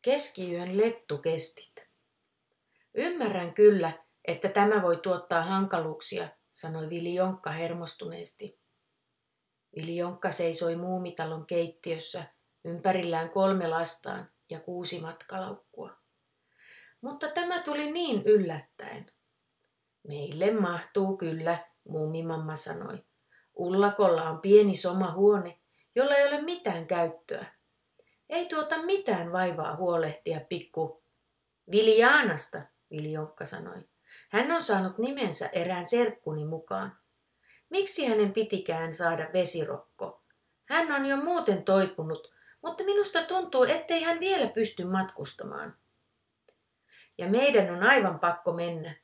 Keskiyön lettukestit. Ymmärrän kyllä, että tämä voi tuottaa hankaluuksia, sanoi Vili Jonkka hermostuneesti. Vili Jonkka seisoi muumitalon keittiössä, ympärillään 3 lastaan ja 6 matkalaukkua. Mutta tämä tuli niin yllättäen. Meille mahtuu kyllä, muumimamma sanoi. Ullakolla on pieni soma huone, jolla ei ole mitään käyttöä. Ei tuota mitään vaivaa huolehtia pikku Viljaanasta, Vili Jonkka sanoi. Hän on saanut nimensä erään serkkuni mukaan. Miksi hänen pitikään saada vesirokko? Hän on jo muuten toipunut, mutta minusta tuntuu, ettei hän vielä pysty matkustamaan. Ja meidän on aivan pakko mennä.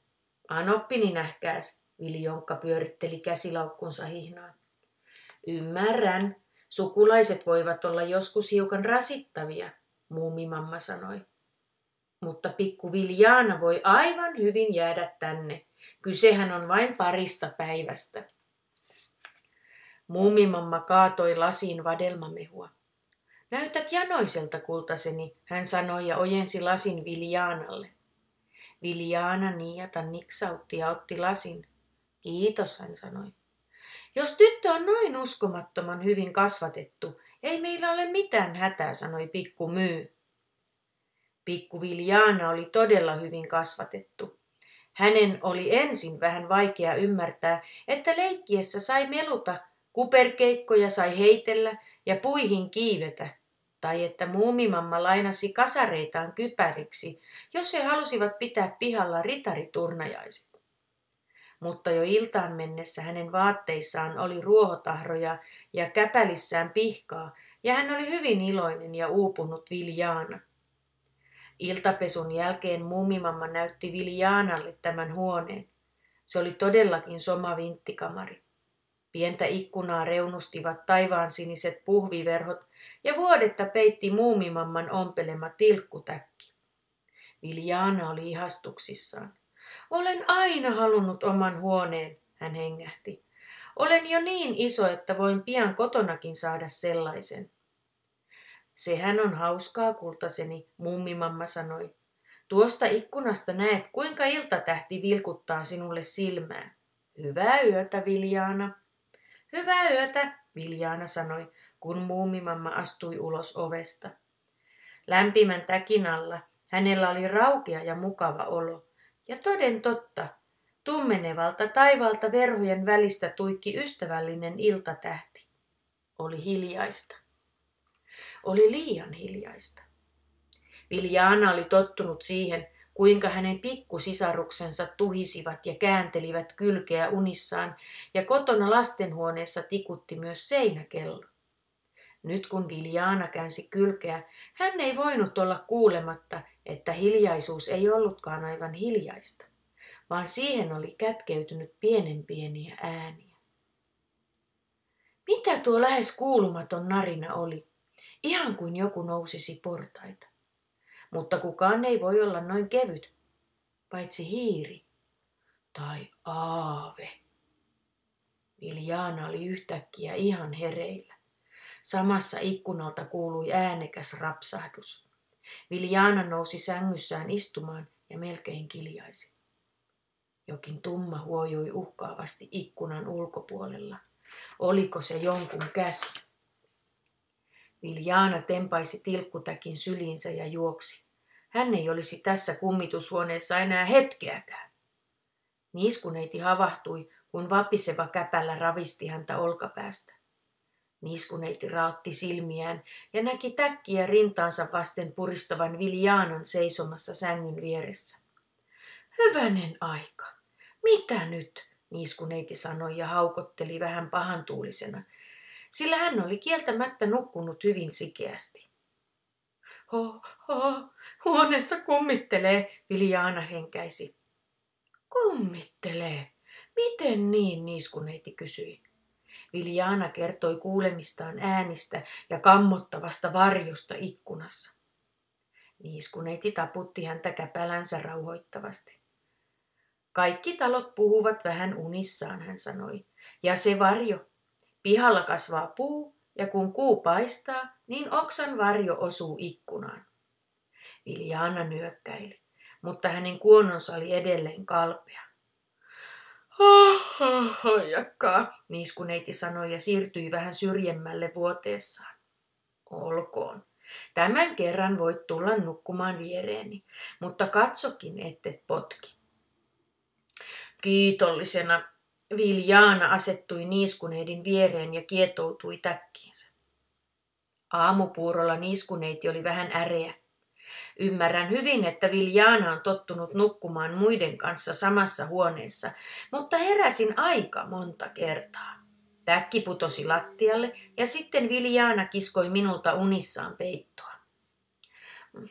Anoppini nähkääs, Vili Jonkka pyöritteli käsilaukkunsa hihnaan. Ymmärrän, sukulaiset voivat olla joskus hiukan rasittavia, muumimamma sanoi. Mutta pikku Viljaana voi aivan hyvin jäädä tänne. Kysehän on vain parista päivästä. Muumimamma kaatoi lasiin vadelmamehua. Näytät janoiselta, kultaseni, hän sanoi ja ojensi lasin Viljaanalle. Viljaana niijata niksautti ja otti lasin. Kiitos, hän sanoi. Jos tyttö on noin uskomattoman hyvin kasvatettu, ei meillä ole mitään hätää, sanoi pikku Myy. Pikku Viljaana oli todella hyvin kasvatettu. Hänen oli ensin vähän vaikea ymmärtää, että leikkiessä sai meluta, kuperkeikkoja sai heitellä ja puihin kiivetä, tai että muumimamma lainasi kasareitaan kypäriksi, jos he halusivat pitää pihalla ritariturnajaiset. Mutta jo iltaan mennessä hänen vaatteissaan oli ruohotahroja ja käpälissään pihkaa, ja hän oli hyvin iloinen ja uupunut Viljaana. Iltapesun jälkeen muumimamma näytti Viljaanalle tämän huoneen. Se oli todellakin soma vinttikamari. Pientä ikkunaa reunustivat taivaansiniset puhviverhot ja vuodetta peitti muumimamman ompelema tilkkutäkki. Viljaana oli ihastuksissaan. Olen aina halunnut oman huoneen, hän hengähti. Olen jo niin iso, että voin pian kotonakin saada sellaisen. Sehän on hauskaa, kultaseni, muumimamma sanoi. Tuosta ikkunasta näet, kuinka iltatähti vilkuttaa sinulle silmää. Hyvää yötä, Viljaana. Hyvää yötä, Viljaana sanoi, kun muumimamma astui ulos ovesta. Lämpimän täkin alla hänellä oli raukea ja mukava olo. Ja toden totta, tummenevalta taivaalta verhojen välistä tuikki ystävällinen iltatähti. Oli hiljaista. Oli liian hiljaista. Viljaana oli tottunut siihen, kuinka hänen pikkusisaruksensa tuhisivat ja kääntelivät kylkeä unissaan, ja kotona lastenhuoneessa tikutti myös seinäkello. Nyt kun Viljaana käänsi kylkeä, hän ei voinut olla kuulematta, että hiljaisuus ei ollutkaan aivan hiljaista, vaan siihen oli kätkeytynyt pieniä ääniä. Mitä tuo lähes kuulumaton narina oli? Ihan kuin joku nousisi portaita. Mutta kukaan ei voi olla noin kevyt, paitsi hiiri tai aave. Viljaana oli yhtäkkiä ihan hereillä. Samassa ikkunalta kuului äänekäs rapsahdus. Viljaana nousi sängyssään istumaan ja melkein kiljaisi. Jokin tumma huojui uhkaavasti ikkunan ulkopuolella. Oliko se jonkun käsi? Viljaana tempaisi tilkkutäkin syliinsä ja juoksi. Hän ei olisi tässä kummitushuoneessa enää hetkeäkään. Niiskuneiti havahtui, kun vapiseva käpällä ravisti häntä olkapäästä. Niiskuneiti raotti silmiään ja näki täkkiä rintaansa vasten puristavan Viljaanan seisomassa sängyn vieressä. Hyvänen aika! Mitä nyt? Niiskuneiti sanoi ja haukotteli vähän pahantuulisena, sillä hän oli kieltämättä nukkunut hyvin sikeästi. Huoneessa kummittelee, Viljaana henkäisi. Kummittelee? Miten niin, niiskuneiti kysyi. Viljaana kertoi kuulemistaan äänistä ja kammottavasta varjosta ikkunassa. Niiskuneiti taputti häntä käpälänsä rauhoittavasti. Kaikki talot puhuvat vähän unissaan, hän sanoi. Ja se varjo. Pihalla kasvaa puu, ja kun kuu paistaa, niin oksan varjo osuu ikkunaan. Viljaana nyökkäili, mutta hänen kuononsa oli edelleen kalpea. Hoijakkaa, niiskuneiti sanoi ja siirtyi vähän syrjemmälle vuoteessaan. Olkoon. Tämän kerran voit tulla nukkumaan viereeni, mutta katsokin, ettet potki. Kiitollisena Viljaana asettui niiskuneidin viereen ja kietoutui täkkiinsä. Aamupuurolla niiskuneiti oli vähän äreä. Ymmärrän hyvin, että Viljaana on tottunut nukkumaan muiden kanssa samassa huoneessa, mutta heräsin aika monta kertaa. Täkki putosi lattialle ja sitten Viljaana kiskoi minulta unissaan peittoa.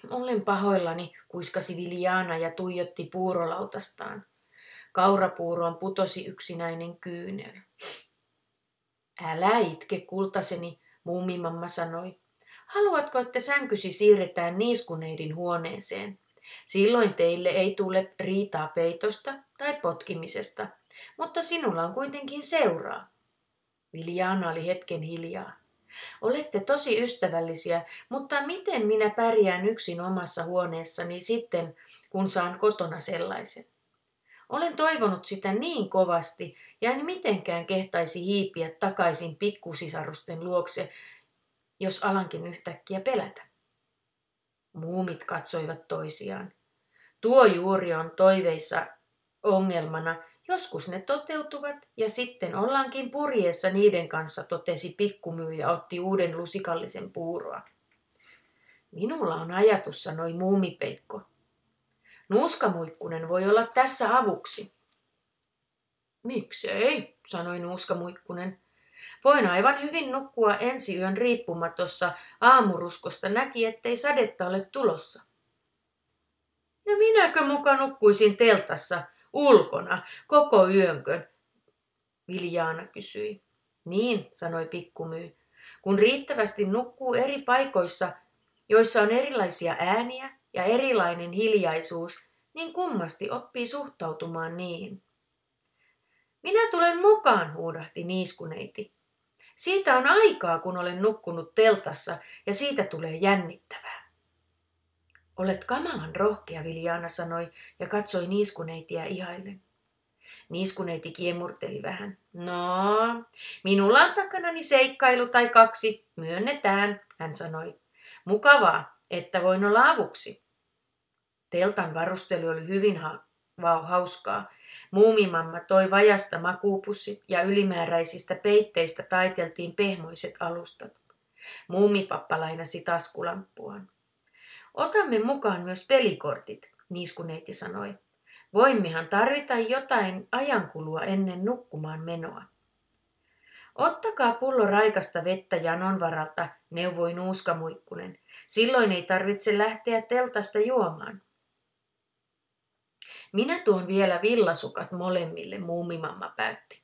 Olen pahoillani, kuiskasi Viljaana ja tuijotti puurolautastaan. Kaurapuuroon putosi yksinäinen kyynel. Älä itke, kultaseni, muumimamma sanoi. Haluatko, että sänkysi siirretään niiskuneidin huoneeseen? Silloin teille ei tule riitaa peitosta tai potkimisesta, mutta sinulla on kuitenkin seuraa. Viljaana oli hetken hiljaa. Olette tosi ystävällisiä, mutta miten minä pärjään yksin omassa huoneessani sitten, kun saan kotona sellaisen? Olen toivonut sitä niin kovasti ja en mitenkään kehtaisi hiipiä takaisin pikkusisarusten luokse, jos alankin yhtäkkiä pelätä. Muumit katsoivat toisiaan. Tuo juuri on toiveissa ongelmana. Joskus ne toteutuvat ja sitten ollaankin purjeessa niiden kanssa, totesi Pikkumyy ja otti uuden lusikallisen puuroa. Minulla on ajatus, sanoi Muumipeikko. Nuuskamuikkunen voi olla tässä avuksi. Miksei, sanoi Nuuskamuikkunen. Voin aivan hyvin nukkua ensi yön riippumatossa aamuruskosta näki, ettei sadetta ole tulossa. Ja minäkö muka nukkuisin teltassa ulkona koko yönkö? Viljaana kysyi. Niin, sanoi Pikkumyy. Kun riittävästi nukkuu eri paikoissa, joissa on erilaisia ääniä ja erilainen hiljaisuus, niin kummasti oppii suhtautumaan niihin. Minä tulen mukaan, huudahti niiskuneiti. Siitä on aikaa, kun olen nukkunut teltassa ja siitä tulee jännittävää. Olet kamalan rohkea, Viljaana sanoi ja katsoi niiskuneitia ihaillen. Niiskuneiti kiemurteli vähän. No, minulla on takanani seikkailu tai kaksi, myönnetään, hän sanoi. Mukavaa, että voin olla avuksi. Teltan varustelu oli hyvin hauskaa. Muumimamma toi vajasta makuupussit ja ylimääräisistä peitteistä taiteltiin pehmoiset alustat. Muumipappa lainasi taskulamppuaan. Otamme mukaan myös pelikortit, niiskuneiti sanoi. Voimmehan tarvita jotain ajankulua ennen nukkumaan menoa. Ottakaa pullo raikasta vettä janon varalta, neuvoi Nuuskamuikkunen. Silloin ei tarvitse lähteä teltasta juomaan. Minä tuon vielä villasukat molemmille, muumimamma päätti.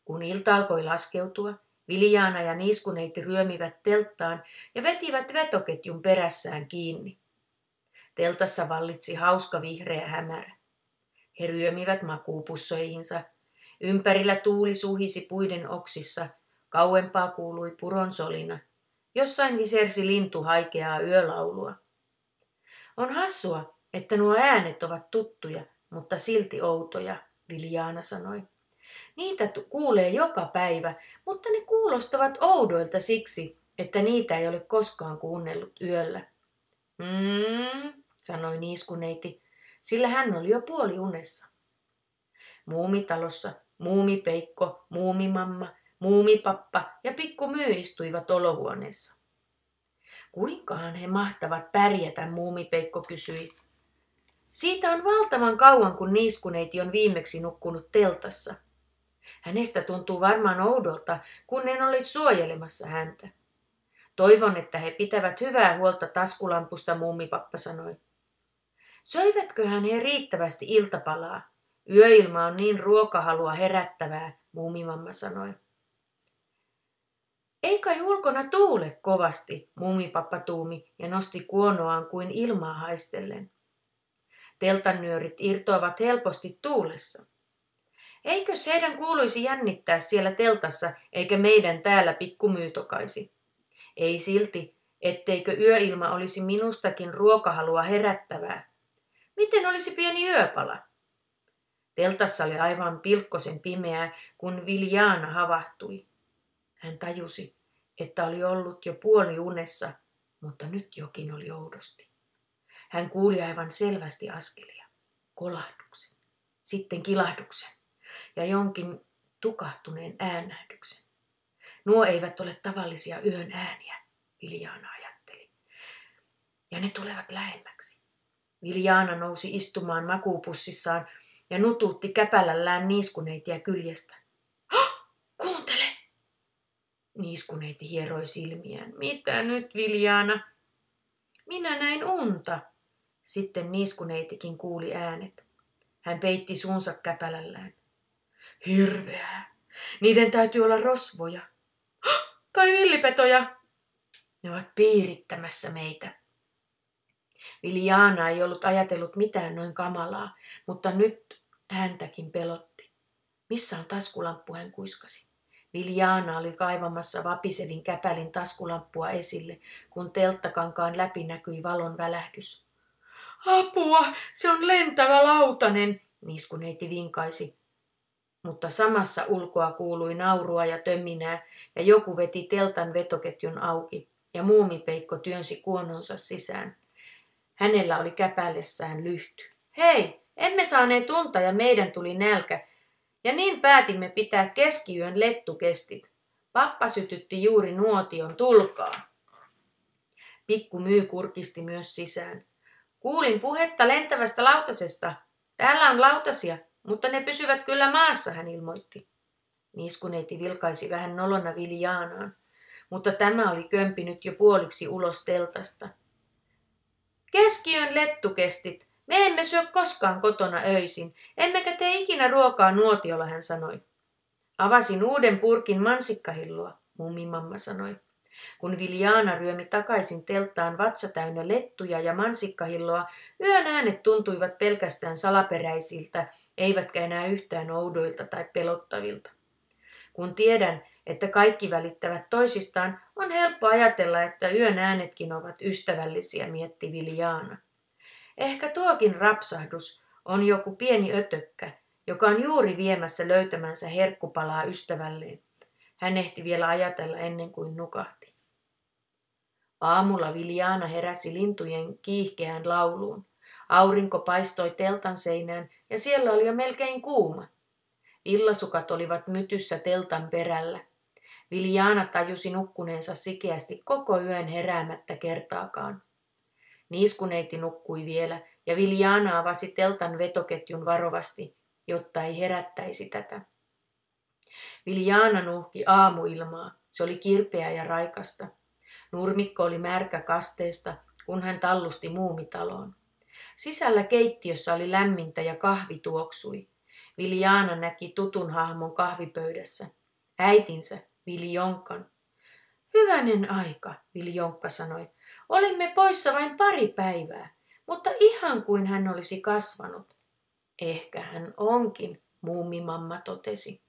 Kun ilta alkoi laskeutua, Viljaana ja niiskuneiti ryömivät telttaan ja vetivät vetoketjun perässään kiinni. Teltassa vallitsi hauska vihreä hämärä. He ryömivät makuupussoihinsa. Ympärillä tuuli suhisi puiden oksissa. Kauempaa kuului puron solina. Jossain visersi lintu haikeaa yölaulua. On hassua, että nuo äänet ovat tuttuja, mutta silti outoja, Viljaana sanoi. Niitä kuulee joka päivä, mutta ne kuulostavat oudoilta siksi, että niitä ei ole koskaan kuunnellut yöllä. Sanoi niiskuneiti, sillä hän oli jo puoliunessa. Muumitalossa Muumipeikko, Muumimamma, Muumipappa ja Pikkumyy istuivat olohuoneessa. Kuinkahan he mahtavat pärjätä, Muumipeikko kysyi. Siitä on valtavan kauan, kun niiskuneiti on viimeksi nukkunut teltassa. Hänestä tuntuu varmaan oudolta, kun en ole suojelemassa häntä. Toivon, että he pitävät hyvää huolta taskulampusta, Muumipappa sanoi. Söivätköhän he riittävästi iltapalaa? Yöilma on niin ruokahalua herättävää, Muumimamma sanoi. Ei kai ulkona tuule kovasti, Muumipappa tuumi ja nosti kuonoaan kuin ilmaa haistellen. Teltannyörit irtoavat helposti tuulessa. Eikös heidän kuuluisi jännittää siellä teltassa, eikä meidän täällä Pikkumyy tokaisi? Ei silti, Etteikö yöilma olisi minustakin ruokahalua herättävää? Miten olisi pieni yöpala? Teltassa oli aivan pilkkosen pimeää, kun Viljana havahtui. Hän tajusi, että oli ollut jo puoli unessa, mutta nyt jokin oli oudosti. Hän kuuli aivan selvästi askelia, kolahduksen, sitten kilahduksen ja jonkin tukahtuneen äänähdyksen. Nuo eivät ole tavallisia yön ääniä, Viljana ajatteli, ja ne tulevat lähemmäksi. Viljana nousi istumaan makuupussissaan ja nutuutti käpälällään niiskuneitia kyljestä. Kuuntele! Niiskuneiti hieroi silmiään. Mitä nyt, Viljana? Minä näin unta. Sitten niiskuneitikin kuuli äänet. Hän peitti suunsa käpälällään. Hirveää. Niiden täytyy olla rosvoja. Tai villipetoja. Ne ovat piirittämässä meitä. Viljana ei ollut ajatellut mitään noin kamalaa, mutta nyt häntäkin pelotti. Missä on taskulamppu, hän kuiskasi. Viljana oli kaivamassa vapisevin käpälin taskulamppua esille, kun telttakankaan läpi näkyi valon välähdys. Apua, se on lentävä lautanen, niiskuneiti vinkaisi. Mutta samassa ulkoa kuului naurua ja töminää, ja joku veti teltan vetoketjun auki, ja muumipeikko työnsi kuononsa sisään. Hänellä oli käpällessään lyhty. Hei, emme saaneet unta ja meidän tuli nälkä, ja niin päätimme pitää keskiyön lettukestit. Pappa sytytti juuri nuotion, tulkaa. Pikku Myy kurkisti myös sisään. Kuulin puhetta lentävästä lautasesta. Täällä on lautasia, mutta ne pysyvät kyllä maassa, hän ilmoitti. Niiskuneiti vilkaisi vähän nolona Viljanaan, mutta tämä oli kömpinyt jo puoliksi ulos teltasta. Keskiyön lettukestit. Me emme syö koskaan kotona öisin, emmekä tee ikinä ruokaa nuotiolla, hän sanoi. Avasin uuden purkin mansikkahilloa, mummimamma sanoi. Kun Viljana ryömi takaisin telttaan vatsa täynnä lettuja ja mansikkahilloa, yön äänet tuntuivat pelkästään salaperäisiltä, eivätkä enää yhtään oudoilta tai pelottavilta. Kun tiedän, että kaikki välittävät toisistaan, on helppo ajatella, että yön äänetkin ovat ystävällisiä, mietti Viljana. Ehkä tuokin rapsahdus on joku pieni ötökkä, joka on juuri viemässä löytämänsä herkkupalaa ystävälleen. Hän ehti vielä ajatella ennen kuin nukahti. Aamulla Viljana heräsi lintujen kiihkeään lauluun. Aurinko paistoi teltan seinään ja siellä oli jo melkein kuuma. Villasukat olivat mytyssä teltan perällä. Viljana tajusi nukkuneensa sikeästi koko yön heräämättä kertaakaan. Niiskuneiti nukkui vielä ja Viljana avasi teltan vetoketjun varovasti, jotta ei herättäisi tätä. Viljana nuhki aamuilmaa. Se oli kirpeä ja raikasta. Nurmikko oli märkä kasteesta, kun hän tallusti muumitaloon. Sisällä keittiössä oli lämmintä ja kahvi tuoksui. Viljana näki tutun hahmon kahvipöydässä. Äitinsä, Viljonkan. Hyvänen aika, Viljonkka sanoi. Olimme poissa vain pari päivää, mutta ihan kuin hän olisi kasvanut. Ehkä hän onkin, muumimamma totesi.